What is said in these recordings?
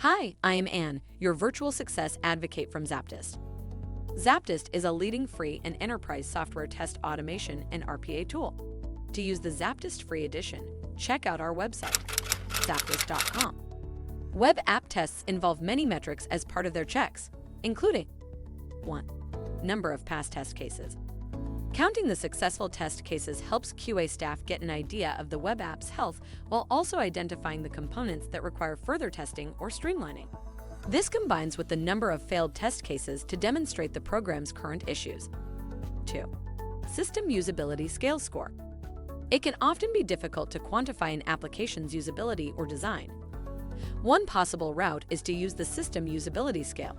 Hi, I am Anne, your virtual success advocate from ZAPTEST. ZAPTEST is a leading free and enterprise software test automation and RPA tool. To use the ZAPTEST free edition, check out our website, ZAPTEST.AI. Web app tests involve many metrics as part of their checks, including 1. Number of past test cases. Counting the successful test cases helps QA staff get an idea of the web app's health while also identifying the components that require further testing or streamlining. This combines with the number of failed test cases to demonstrate the program's current issues. 2. System Usability Scale score. It can often be difficult to quantify an application's usability or design. One possible route is to use the System Usability Scale.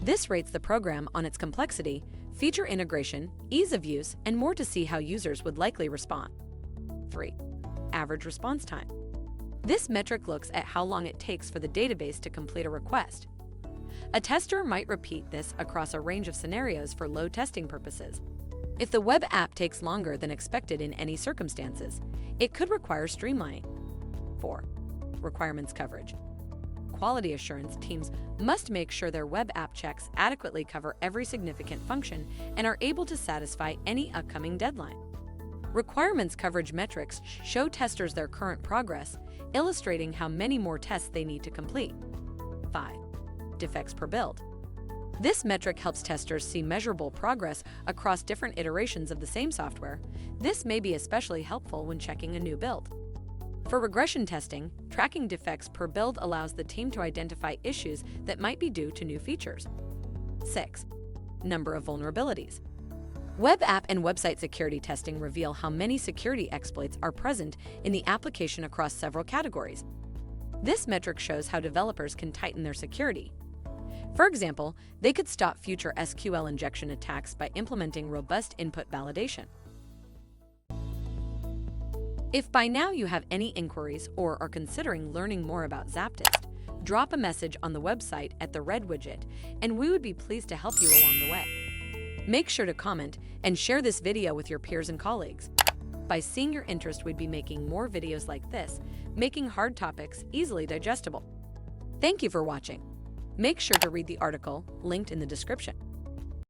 This rates the program on its complexity, feature integration, ease of use, and more to see how users would likely respond. 3. Average response time. This metric looks at how long it takes for the database to complete a request. A tester might repeat this across a range of scenarios for load testing purposes. If the web app takes longer than expected in any circumstances, it could require streamlining. 4. Requirements coverage. Quality assurance teams must make sure their web app checks adequately cover every significant function and are able to satisfy any upcoming deadline. Requirements coverage metrics show testers their current progress, illustrating how many more tests they need to complete. 5. Defects per build. This metric helps testers see measurable progress across different iterations of the same software. This may be especially helpful when checking a new build. For regression testing, tracking defects per build allows the team to identify issues that might be due to new features. 6. Number of vulnerabilities. Web app and website security testing reveal how many security exploits are present in the application across several categories. This metric shows how developers can tighten their security. For example, they could stop future SQL injection attacks by implementing robust input validation. If by now you have any inquiries or are considering learning more about ZAPTEST, drop a message on the website at the red widget, and we would be pleased to help you along the way. Make sure to comment and share this video with your peers and colleagues. By seeing your interest, we'd be making more videos like this, making hard topics easily digestible. Thank you for watching. Make sure to read the article linked in the description.